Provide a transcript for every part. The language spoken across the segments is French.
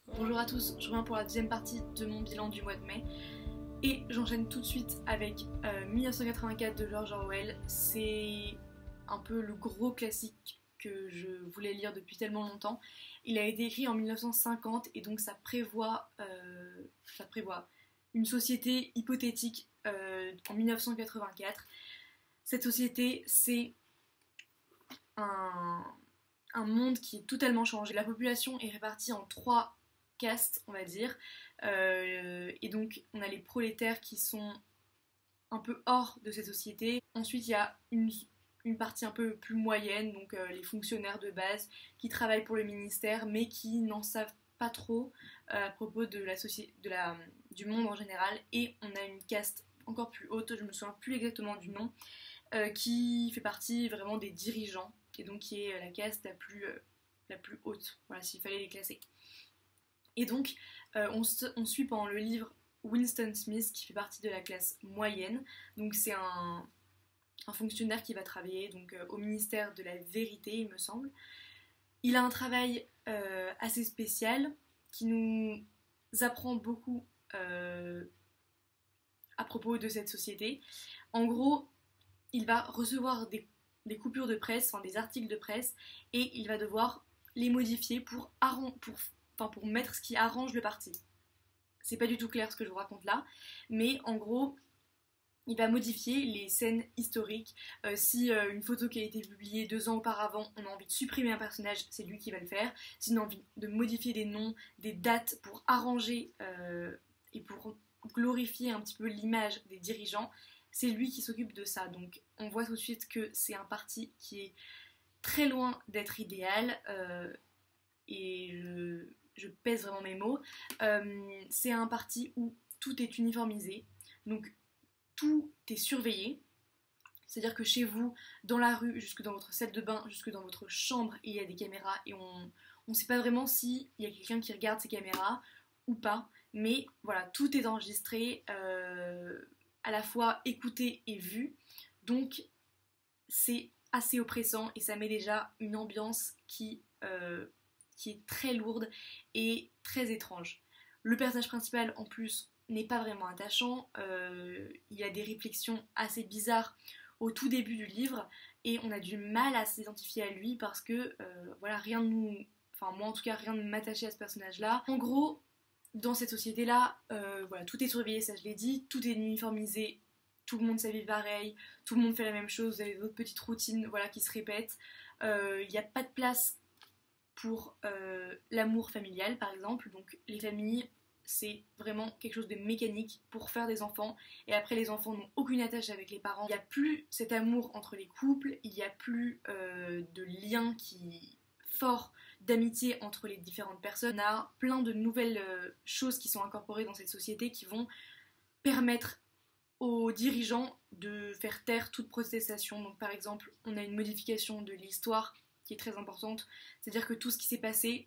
Bonjour à tous, je reviens pour la deuxième partie de mon bilan du mois de mai et j'enchaîne tout de suite avec 1984 de George Orwell. C'est un peu le gros classique que je voulais lire depuis tellement longtemps. Il a été écrit en 1950 et donc ça prévoit une société hypothétique en 1984. Cette société, c'est un monde qui est totalement changé. La population est répartie en trois castes, on va dire. Et donc, on a les prolétaires qui sont un peu hors de cette société. Ensuite, il y a une partie un peu plus moyenne, donc les fonctionnaires de base qui travaillent pour le ministère, mais qui n'en savent pas trop à propos de la société, du monde en général. Et on a une caste encore plus haute, je me souviens plus exactement du nom, qui fait partie vraiment des dirigeants, et donc qui est la caste la plus haute, voilà, s'il fallait les classer. Et donc, on suit pendant le livre Winston Smith, qui fait partie de la classe moyenne. Donc c'est un fonctionnaire qui va travailler donc, au ministère de la Vérité, il me semble. Il a un travail assez spécial, qui nous apprend beaucoup à propos de cette société. En gros, il va recevoir des coupures de presse, enfin des articles de presse, et il va devoir les modifier pour mettre ce qui arrange le parti. C'est pas du tout clair ce que je vous raconte là, mais en gros, il va modifier les scènes historiques. Si une photo qui a été publiée 2 ans auparavant, on a envie de supprimer un personnage, c'est lui qui va le faire. Si on a envie de modifier des noms, des dates pour arranger et pour glorifier un petit peu l'image des dirigeants, c'est lui qui s'occupe de ça. Donc on voit tout de suite que c'est un parti qui est très loin d'être idéal, et je pèse vraiment mes mots. C'est un parti où tout est uniformisé, donc tout est surveillé. C'est-à-dire que chez vous, dans la rue, jusque dans votre salle de bain, jusque dans votre chambre, il y a des caméras et on ne sait pas vraiment s'il y a quelqu'un qui regarde ces caméras ou pas. Mais voilà, tout est enregistré, à la fois écouté et vu. Donc c'est assez oppressant et ça met déjà une ambiance qui est très lourde et très étrange. Le personnage principal en plus n'est pas vraiment attachant, il y a des réflexions assez bizarres au tout début du livre et on a du mal à s'identifier à lui parce que voilà, moi en tout cas rien ne m'attachait à ce personnage là. En gros, dans cette société là, voilà, tout est surveillé, ça je l'ai dit, tout est uniformisé, tout le monde s'habille pareil, tout le monde fait la même chose, vous avez d'autres petites routines voilà, qui se répètent, il n'y a pas de place pour l'amour familial par exemple, donc les familles c'est vraiment quelque chose de mécanique pour faire des enfants et après les enfants n'ont aucune attache avec les parents, il n'y a plus cet amour entre les couples, il n'y a plus de lien fort d'amitié entre les différentes personnes, on a plein de nouvelles choses qui sont incorporées dans cette société qui vont permettre aux dirigeants de faire taire toute protestation. Donc par exemple on a une modification de l'histoire qui est très importante, c'est-à-dire que tout ce qui s'est passé,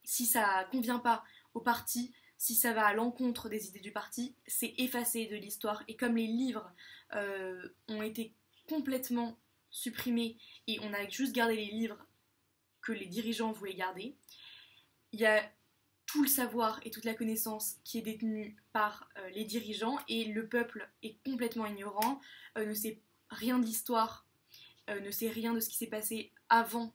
si ça convient pas au parti, si ça va à l'encontre des idées du parti, c'est effacé de l'histoire. Et comme les livres ont été complètement supprimés et on a juste gardé les livres que les dirigeants voulaient garder, il y a tout le savoir et toute la connaissance qui est détenue par les dirigeants et le peuple est complètement ignorant, ne sait rien de l'histoire, ne sait rien de ce qui s'est passé avant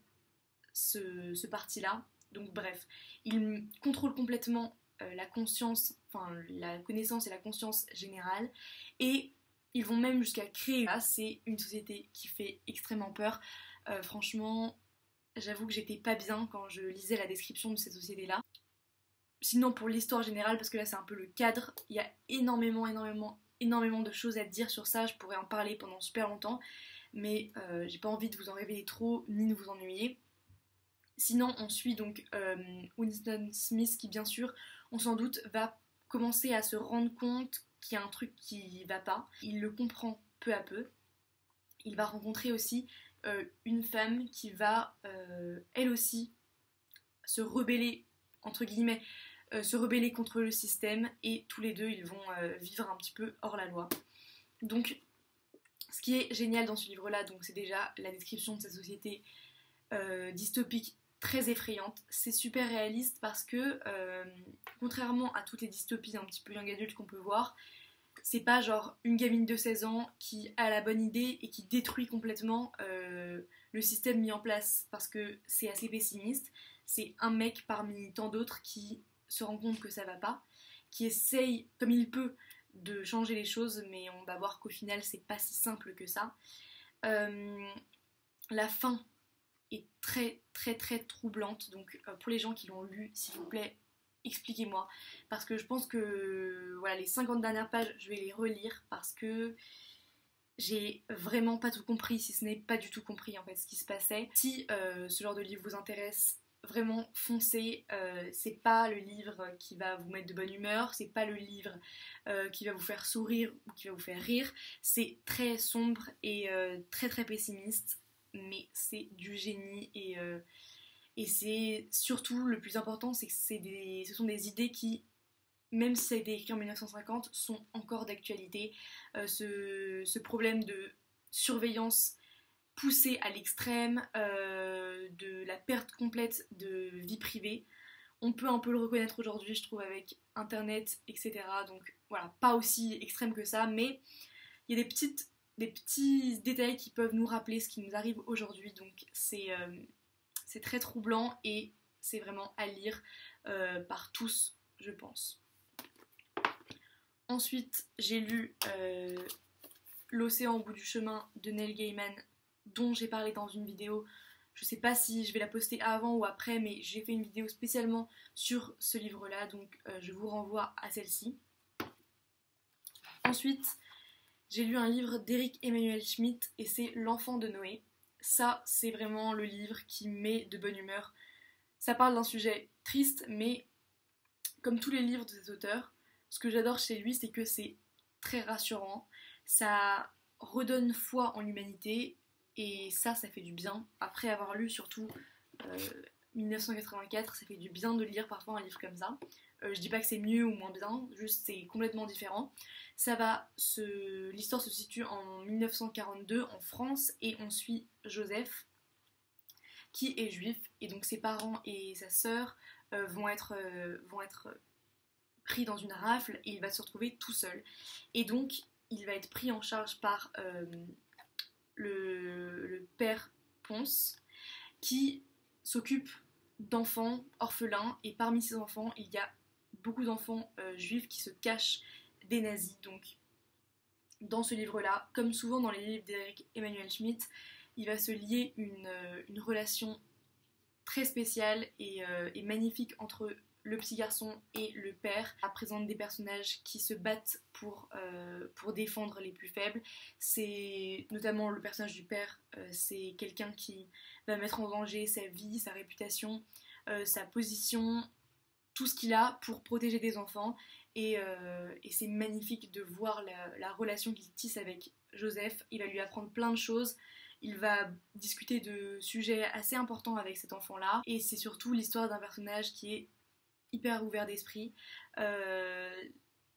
ce parti-là. Donc bref, il contrôle complètement la conscience, enfin la connaissance et la conscience générale, et ils vont même jusqu'à créer. Là, c'est une société qui fait extrêmement peur. Franchement, j'avoue que j'étais pas bien quand je lisais la description de cette société-là. Sinon pour l'histoire générale, parce que là c'est un peu le cadre, il y a énormément de choses à dire sur ça, je pourrais en parler pendant super longtemps, mais j'ai pas envie de vous en révéler trop, ni de vous ennuyer. Sinon, on suit donc Winston Smith qui, bien sûr, on s'en doute, va commencer à se rendre compte qu'il y a un truc qui va pas. Il le comprend peu à peu. Il va rencontrer aussi une femme qui va, elle aussi, se rebeller, entre guillemets, se rebeller contre le système et tous les deux, ils vont vivre un petit peu hors la loi. Donc, ce qui est génial dans ce livre-là, donc c'est déjà la description de cette société dystopique très effrayante. C'est super réaliste parce que, contrairement à toutes les dystopies un petit peu young adulte qu'on peut voir, c'est pas genre une gamine de 16 ans qui a la bonne idée et qui détruit complètement le système mis en place, parce que c'est assez pessimiste. C'est un mec parmi tant d'autres qui se rend compte que ça va pas, qui essaye comme il peut de changer les choses, mais on va voir qu'au final c'est pas si simple que ça. La fin est très très très troublante, donc pour les gens qui l'ont lu, s'il vous plaît, expliquez-moi, parce que je pense que voilà, les 50 dernières pages, je vais les relire parce que j'ai vraiment pas tout compris, si ce n'est pas du tout compris en fait ce qui se passait. Si ce genre de livre vous intéresse, vraiment foncez, c'est pas le livre qui va vous mettre de bonne humeur, c'est pas le livre qui va vous faire sourire ou qui va vous faire rire, c'est très sombre et très très pessimiste, mais c'est du génie et c'est surtout le plus important, c'est que ce sont des idées qui, même si ça a été écrit en 1950, sont encore d'actualité. Ce problème de surveillance poussée à l'extrême, de la perte complète de vie privée, on peut un peu le reconnaître aujourd'hui, je trouve, avec Internet, etc. Donc voilà, pas aussi extrême que ça, mais il y a des petits détails qui peuvent nous rappeler ce qui nous arrive aujourd'hui, donc c'est très troublant et c'est vraiment à lire par tous, je pense. Ensuite, j'ai lu L'océan au bout du chemin de Neil Gaiman, dont j'ai parlé dans une vidéo. Je sais pas si je vais la poster avant ou après, mais j'ai fait une vidéo spécialement sur ce livre-là, donc je vous renvoie à celle-ci. Ensuite, j'ai lu un livre d'Éric Emmanuel Schmitt et c'est L'enfant de Noé. Ça, c'est vraiment le livre qui met de bonne humeur. Ça parle d'un sujet triste, mais comme tous les livres de cet auteur, ce que j'adore chez lui, c'est que c'est très rassurant. Ça redonne foi en l'humanité et ça fait du bien. Après avoir lu surtout 1984, ça fait du bien de lire parfois un livre comme ça. Je dis pas que c'est mieux ou moins bien, juste c'est complètement différent. L'histoire se situe en 1942 en France et on suit Joseph qui est juif et donc ses parents et sa sœur vont être pris dans une rafle et il va se retrouver tout seul. Et donc il va être pris en charge par le père Ponce qui s'occupe d'enfants orphelins et parmi ces enfants il y a beaucoup d'enfants juifs qui se cachent des nazis. Donc dans ce livre-là, comme souvent dans les livres d'Éric Emmanuel Schmitt, il va se lier une relation très spéciale et magnifique entre le petit garçon et le père. Ça présente des personnages qui se battent pour défendre les plus faibles. C'est notamment le personnage du père, c'est quelqu'un qui va mettre en danger sa vie, sa réputation, sa position, tout ce qu'il a pour protéger des enfants. Et c'est magnifique de voir la relation qu'il tisse avec Joseph. Il va lui apprendre plein de choses. Il va discuter de sujets assez importants avec cet enfant-là. Et c'est surtout l'histoire d'un personnage qui est hyper ouvert d'esprit,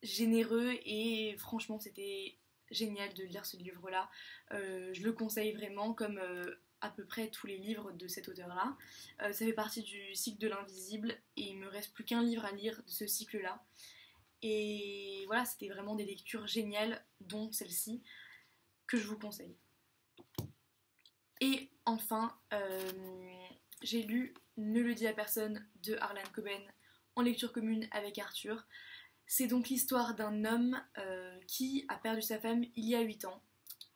généreux, et franchement c'était génial de lire ce livre-là. Je le conseille vraiment, comme à peu près tous les livres de cet auteur-là. Ça fait partie du cycle de l'invisible et il me reste plus qu'un livre à lire de ce cycle-là. Et voilà, c'était vraiment des lectures géniales, dont celle-ci, que je vous conseille. Et enfin, j'ai lu Ne le dis à personne de Harlan Coben en lecture commune avec Arthur. C'est donc l'histoire d'un homme qui a perdu sa femme il y a 8 ans.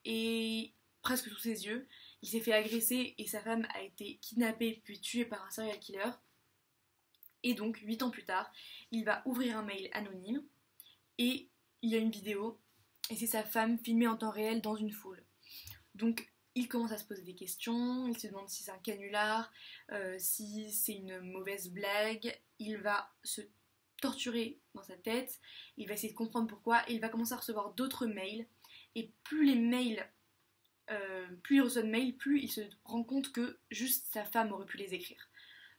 Et presque sous ses yeux, il s'est fait agresser et sa femme a été kidnappée puis tuée par un serial killer. Et donc, 8 ans plus tard, il va ouvrir un mail anonyme et il y a une vidéo et c'est sa femme filmée en temps réel dans une foule. Donc, il commence à se poser des questions, il se demande si c'est un canular, si c'est une mauvaise blague, il va se torturer dans sa tête, il va essayer de comprendre pourquoi et il va commencer à recevoir d'autres mails et plus il reçoit de mails, plus il se rend compte que juste sa femme aurait pu les écrire.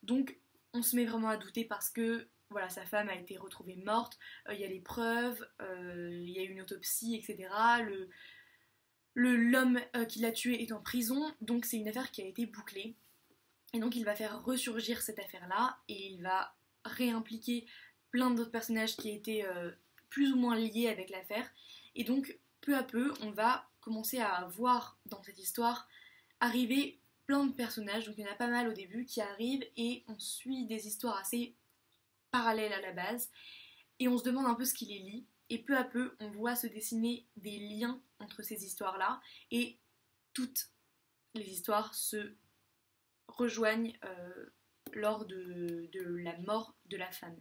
Donc on se met vraiment à douter parce que voilà, sa femme a été retrouvée morte, il y a les preuves, il y a eu une autopsie, etc. L'homme qui l'a tué est en prison, donc c'est une affaire qui a été bouclée. Et donc il va faire ressurgir cette affaire-là et il va réimpliquer plein d'autres personnages qui étaient plus ou moins liés avec l'affaire. Et donc peu à peu, on va commencer à voir dans cette histoire arriver plein de personnages. Donc il y en a pas mal au début qui arrivent et on suit des histoires assez parallèles à la base. Et on se demande un peu ce qui les lie. Et peu à peu, on voit se dessiner des liens entre ces histoires-là. Et toutes les histoires se rejoignent lors de la mort de la femme.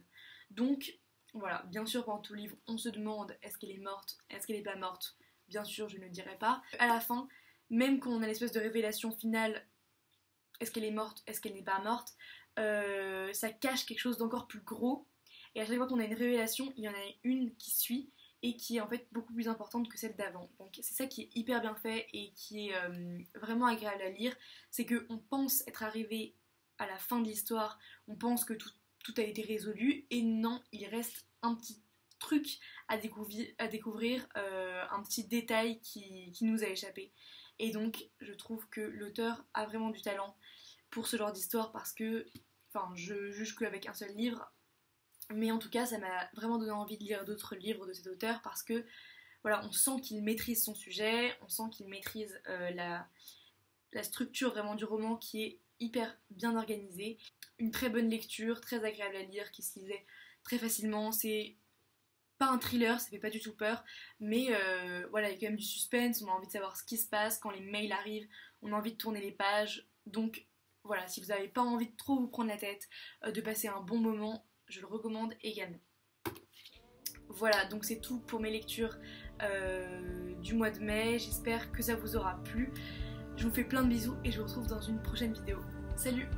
Donc, voilà, bien sûr, pendant tout le livre, on se demande est-ce qu'elle est morte, est-ce qu'elle n'est pas morte. Bien sûr, je ne le dirai pas. À la fin, même quand on a l'espèce de révélation finale, est-ce qu'elle est morte, est-ce qu'elle n'est pas morte, ça cache quelque chose d'encore plus gros. Et à chaque fois qu'on a une révélation, il y en a une qui suit et qui est en fait beaucoup plus importante que celle d'avant. Donc c'est ça qui est hyper bien fait et qui est vraiment agréable à lire. C'est qu'on pense être arrivé à la fin de l'histoire, on pense que tout a été résolu, et non, il reste un petit truc à découvrir, un petit détail qui nous a échappé. Et donc je trouve que l'auteur a vraiment du talent pour ce genre d'histoire parce que, enfin, je juge qu'avec un seul livre, mais en tout cas ça m'a vraiment donné envie de lire d'autres livres de cet auteur parce que voilà, on sent qu'il maîtrise son sujet, on sent qu'il maîtrise la structure vraiment du roman qui est hyper bien organisée. Une très bonne lecture, très agréable à lire, qui se lisait très facilement. C'est pas un thriller, ça fait pas du tout peur, mais voilà, il y a quand même du suspense, on a envie de savoir ce qui se passe, quand les mails arrivent, on a envie de tourner les pages. Donc voilà, si vous n'avez pas envie de trop vous prendre la tête, de passer un bon moment, je le recommande également. Voilà, donc c'est tout pour mes lectures du mois de mai. J'espère que ça vous aura plu. Je vous fais plein de bisous et je vous retrouve dans une prochaine vidéo. Salut!